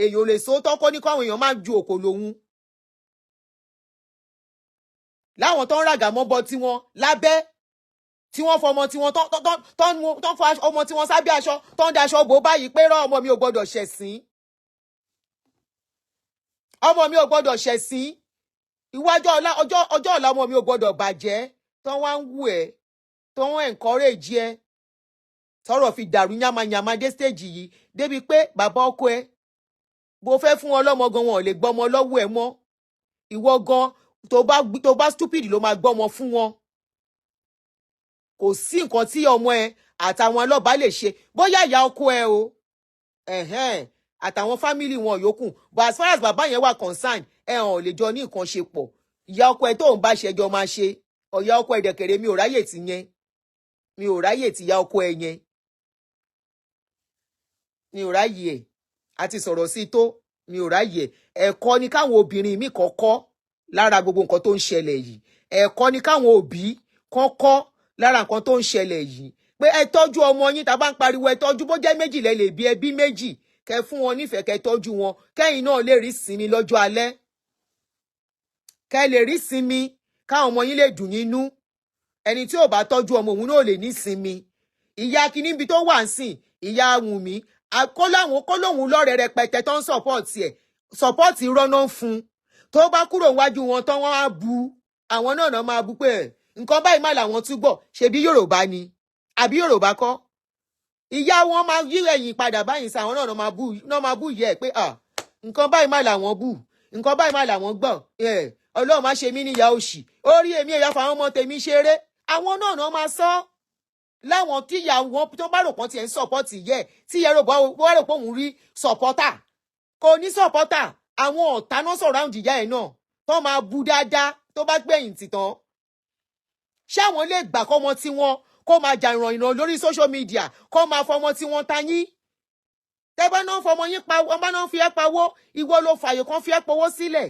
Èèyàn ò lè sóòótọ́ kó ní káwọn èèyàn máa ju òkò lòun. Láwọn tó ń ràgà mọ́ bọ tiwọn lábẹ́. Tí wọ́n fọmọ tí wọ́n tán fọ ọmọ tí wọ́n sábẹ́ aṣọ tán daṣọ bò báyìí pé rán ọmọ mi ò gbọdọ̀ ṣẹ̀sín. Ọmọ mi ò gbọdọ̀ ṣẹ̀sín. Iwájú ọjọ́ ọ̀la ọmọ mi ò gbọdọ̀ bàjẹ́. Tán wá ń wù ẹ́. Tán wọ́n encourage ẹ. Tọ́rọ̀ fi dàrú yamayama dé stage yìí. Débi pé bàbá ọkọ ẹ. Bó fẹ́ fún wọn lọ́mọ gan wọn ò lè gbọ́mọ lọ́wọ́ ẹ mọ́. Ìwọ gan tó bá stupid ló máa gbọ́mọ fún wọn. Kò sí nǹkan tí ọmọ ẹ àtàwọn ọlọ́ba lè ṣe. Bóyá ìyá ọkọ ẹ o. Àtàwọn family wọn yòókù. But as far as bàbá yẹn wà concerned, ẹ hàn lè jọ ní nǹkan ṣe pọ̀. Ìyá ọkọ ẹ tó ń bá ṣẹjọ máa ṣe. ọ̀yà ọkọ ẹ̀dẹ̀kẹ̀rẹ̀ mi ò ráyè ti yẹn mi ò ráyè ti ya ọkọ ẹ yẹn mi ò ráyè ẹ̀ àti sọ̀rọ̀ sí tó mi ò ráyè ẹ̀kọ́ ni káwọn obìnrin mi kọ́kọ́ lára gbogbo nǹkan tó ń ṣẹlẹ̀ yìí ẹ̀kọ́ ni káwọn òbí kọ́kọ́ lára nǹkan tó ń ṣẹlẹ̀ yìí pé ẹ tọ́jú ọmọ yín tá a bá ń pariwo ẹ tọ́jú bó jẹ́ méjì lẹ lè bí ẹbí méjì kẹ fún wọn nífẹ̀ẹ́ kẹ tọ́jú wọn kẹ́yìn náà lè rí sinmi lọ́jọ́ alẹ́ kẹ lè rí sinmi káwọn ọmọ yín lè dùn nínú ẹni tí ò bá tọ́jú ọmọ òun náà lè ní sinmi ìyá kìíní ibi tó wà ń sìn ìyá Wùnmí kó lóun lọ́rẹ̀ẹ́ rẹpẹtẹ tó ń sọ̀pọ̀tì ẹ̀ sọ̀pọ̀tì rọ́nà fún tó bá kúrò wájú wọn tán wọ́n á bu àwọn náà máa bu pé nǹkan báyìí má làwọn túbọ̀ ṣebí Yorùbá ni àbí Yorùbá kọ́ ìyá wọn máa yí ẹ̀yìn padà báyìí sáwọn náà máa bú yẹ pé nǹkan báyìí má làwọn bù nǹkan báyìí má làwọn gbọ́ Ọlọ́run má ṣe mí níyà òṣì orí èmi ẹ̀yà fáwọn ọmọ tèmi ṣeré àwọn náà máa sọ láwọn tíyà wọn tó bá rò pọ́n tiẹ̀ ń sọ̀pọ́tì yẹ tíyẹ rò pé òun rí sọ̀pọ́tà kò ní sọ̀pọ́tà àwọn ọ̀tá náà surround ìyá ẹ̀ náà tó máa bu dáadáa tó bá gbẹ̀yìn tìtàn ṣáwọn lè gbà kọ́mọ tí wọn kó máa jà ìràn lórí social media kó máa fọmọ tí wọn ta yín tẹ́bá náà fọmọ yín pa ọmọ náà fi ẹ́ pawó ìwọ ló fààyè kan fi ẹ́ pawó sílẹ̀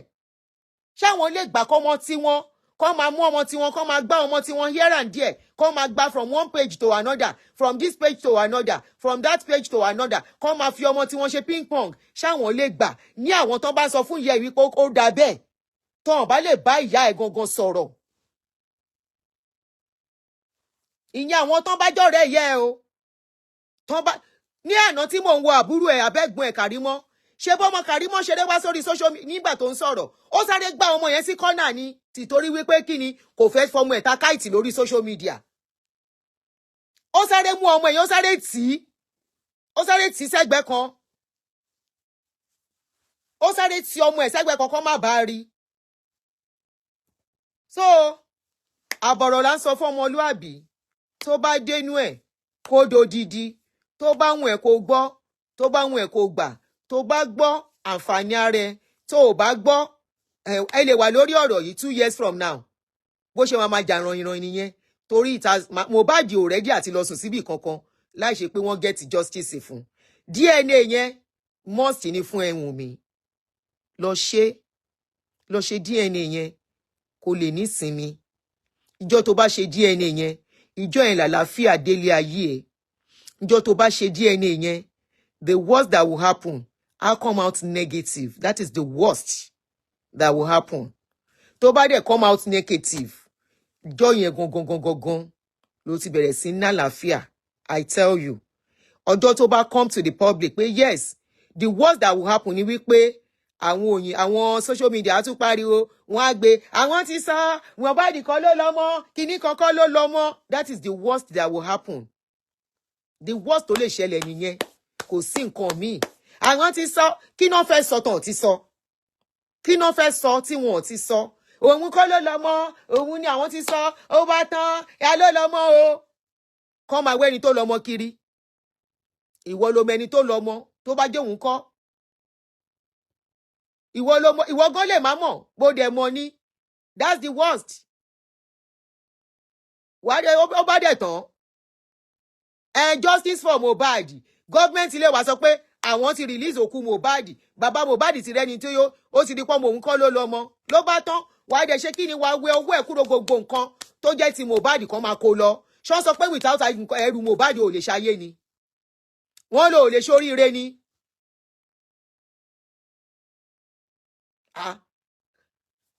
ṣáwọn lè gbà kọ́mọ tí wọn kó máa mú ọmọ tí wọn kó máa gbá ọmọ tí wọn here and there kó máa gbá from one page to another from this page to another from that page to another kó máa fi ọmọ tí wọn ṣe ping pong ṣáwọn lè gbà ní àwọn tó bá sọ fún ìyá ẹ̀ wípé ó dà bẹ́ẹ̀ tó hàn bá lè bá ìyá ẹ̀ gangan sọ̀rọ̀ ìyẹn àwọn tó bá jọ̀rẹ́ yẹ o tó bá ní àná tí mò ń wo àbúrò ẹ̀ abẹ́gbọ̀n ẹ̀ Kàrímọ́ ṣe bọ́mọ Kàrímọ́ ṣeré wá sórí social media nígbà tó ń sọ̀rọ̀ ó sáré gbá ọmọ yẹn sí kọ́nà ni tìtorí wípé kí ni kò fẹ́ fọmọ ẹ̀ ta káìtì lórí social media ó sáré mú ọmọ yẹn ó sáré tì í sẹ́gbẹ́ kan ó sáré tì ọmọ ẹ̀ sẹ́gbẹ́ kan kó má bàa rí so àbọ̀rọ̀ là ń sọ fún ọmọlúàbí tó bá dénú ẹ̀ kó dodidi tó bá wùn ẹ̀ kó gbọ́ tó bá wùn ẹ̀ kó gbà tó bá gbọ́ àǹfààní ara ẹ̀ tó ò bá gbọ́ ẹ lè wà lórí ọ̀rọ̀ yìí 2 years from now bó ṣe máa jà ìran nìyẹn torí Mohbad ò rẹ́dí àti lọ sùn síbì kankan láì ṣe pé wọ́n get justice fún DNA yẹn must ní fún ẹ̀wùn mi lọ ṣe DNA yẹn kó lè ní sinmi ìjọ tó bá ṣe DNA yẹn ìjọ yẹn làlàáfíà délé ayé ẹ̀ ìjọ tó bá ṣe DNA yẹn the worst that will happen will come out negative. That is the worst that will happen. Tó bá dẹ̀ come out negative, ìjọ yẹn gangan ló ti bẹ̀rẹ̀ sí ní àlàáfíà. I tell you. Ọjọ́ tó bá come to the public pé yes, the worst that will happen ni wípé àwọn social media á tún pariwo wọ́n á gbé àwọn ti sọ Mohbad kan ló lọ́mọ kíní kankan ló lọ́mọ. That is the worst that will happen. The worst tó lè ṣẹlẹ̀ nìyẹn. Kò sí nǹkan míì àwọn ti sọ kí náà fẹ́ sọ tán ti sọ kí náà fẹ́ sọ tí wọn ò ti sọ òun kọ́ ló lọ́mọ òun ni àwọn ti sọ ó bá tán ẹ ló lọ́mọ o kọ́ máa wẹ́ni tó lọ́mọ kiri ìwọ ló mẹni tó lọ́mọ tó bá jẹ́ òun kọ́ ìwọ gan lè má mọ̀ bó dẹ̀ mọ̀ ni that's the worst wàá ó bá dẹ̀ tán justice for Mohbad gọ́ọ̀mẹ̀ntì lè wá sọ pé àwọn ti release òkú Mohbad bàbá Mohbad ti rẹ́ni tí ó ti di pọ́nmọ òun kọ́ ló lọ́mọ ló bá tán wàá dẹ̀ ṣe kí ni wàá wẹ owó ẹ̀ kúrò gbogbo nǹkan tó jẹ́ ti Mohbad kan máa kó lọ ṣọ́ sọ pé without ẹrù Mohbad ò lè ṣayé ni wọ́n lò lè ṣoríire ni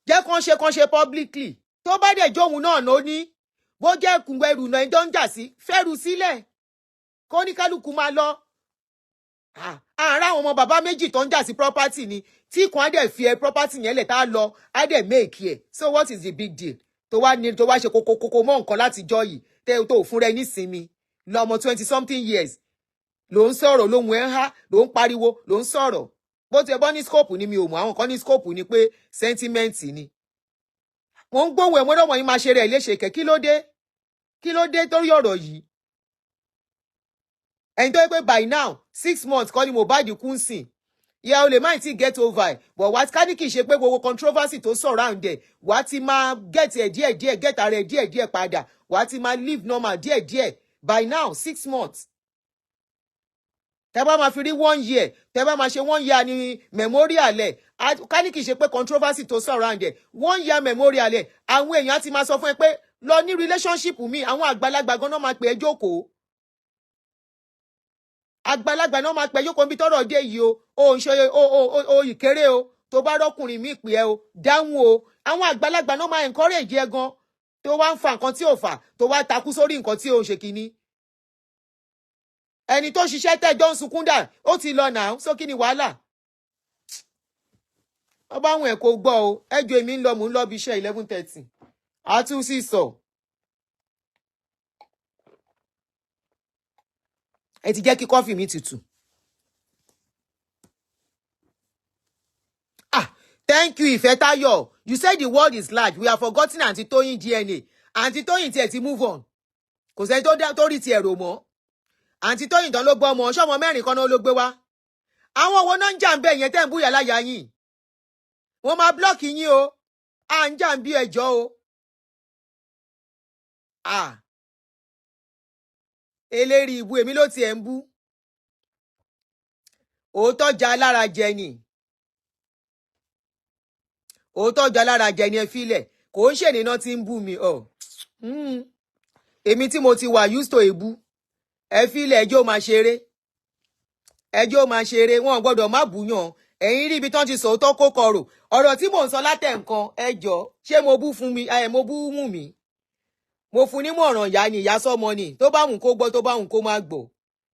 jẹ́ kán ṣe publicly tó bá dẹ̀ jóun náà ló ní bó jẹ́ kùngbẹ́ ẹrù náà ẹjọ́ ń jà sí fẹ́rù sílẹ̀ kó ní kálukú máa lọ àárá àwọn ọmọ bàbá méjì tó ń jà sí property ni tí kan á dẹ̀ fi property yẹn lẹ̀ tá a lọ á dẹ̀ make ẹ̀ so what is the big deal tó wá ṣe kókó mọ́ nǹkan láti jọ yìí tẹ́ tó fún rẹ nísinmi lọ́mọ 20-something years ló ń sọ̀rọ̀ lóhun ẹ̀ ń há ló ń pariwo ló ń sọ̀rọ̀ bó ti ẹ bọ́ ní scope ni mi ò mọ̀ àwọn kan ní scope ni pé sentiment ni wọ́n ń gbóhùn ẹ̀wọ́n lọ́wọ́ yín máa ṣe rẹ̀ léṣe kẹ̀ kí ló dé torí ọ̀rọ̀ yìí ẹni tó yẹ pé by now 6 months kọ́ ni Mohbad kú ń sìn o lè má ti get over ẹ̀ but wá ká ní kì í ṣe pé gbogbo controversy tó surround ẹ̀ wá ti máa get ẹ̀ díẹ̀díẹ̀ get ara ẹ̀ díẹ̀díẹ̀ padà wá ti máa live normal díẹ̀díẹ̀ by now 6 months. Tẹ́ bá máa fi rí 1 year tẹ́ bá máa ṣe 1 year ní memorial ẹ̀ ká ní kì í ṣe pé controversy tó surround ẹ̀ 1 year memorial ẹ̀ àwọn èèyàn ti máa sọ fún ẹ pé lọ ní relationship mi àwọn àgbàlagbà gan-an máa pè é jókòó. Àgbàlagbà náà máa pè é jókòó níbi tọ́rọ̀ dé yìí o ń ṣe o ìkéré o tó bá rọ́kùnrin mi pè é o dáhùn o àwọn àgbàlagbà náà máa encourage ẹ gan tó wá ń fa nǹkan tí ò fà tó wá takú sórí nǹkan tí ò ń ṣe kínní. Ẹni tó ṣiṣẹ́ tẹ́jọ́ ń sunkún dà ó ti lọ nà so kí ni wàhálà. Ọba àwọn ẹ̀ kò gbọ́ o ẹjọ́ èmi ń lọ mò ń lọ bí iṣẹ́ 11:30 àtúnṣì sọ. Ẹ ti jẹ́ kí kọ́fì mi tutù. Thank you Ifetayo. You said the world is large. We have forgotten Auntie Toyin DNA. Auntie Toyin tiẹ̀ ti move on. Kò sẹ́ni tó rí tiẹ̀ rò mọ́. Auntie Toyin tán ló gbọ́ ọmọ ṣọ́mọ mẹ́rin kan náà ló gbé wá. Àwọn wo náà ń jà ń bẹ̀ yẹn tẹ́ ń búyà láyà yín. Wọ́n máa blọ́ọ̀kì yín o. À ń jà ń bí ẹjọ́ o. Eléri ibu èmi ló tiẹ̀ ń bú. Òótọ́ jà lára jẹ ni. Òótọ́ jà lára jẹ ni ẹ fílẹ̀. Kò ń ṣèní náà tí ń bú mi. Èmi tí mo ti wà used to èébú. Ẹ fílẹ̀ ẹjọ́ máa ṣeré. Ẹjọ́ máa ṣeré wọn gbọ́dọ̀ má búyàn. Ẹ̀yin rí ibi tán ti sòótọ́ kó kọrò. Ọ̀rọ̀ tí mò ń sọ látẹ̀ nǹkan ẹjọ́ ṣé mo bú fún mi mo bú Wummi. Mo fún ní mọ̀ràn ìyá ni ìyá sọ́mọ ni tó bá wùn kó gbọ́ tó bá wùn kó má gbọ́.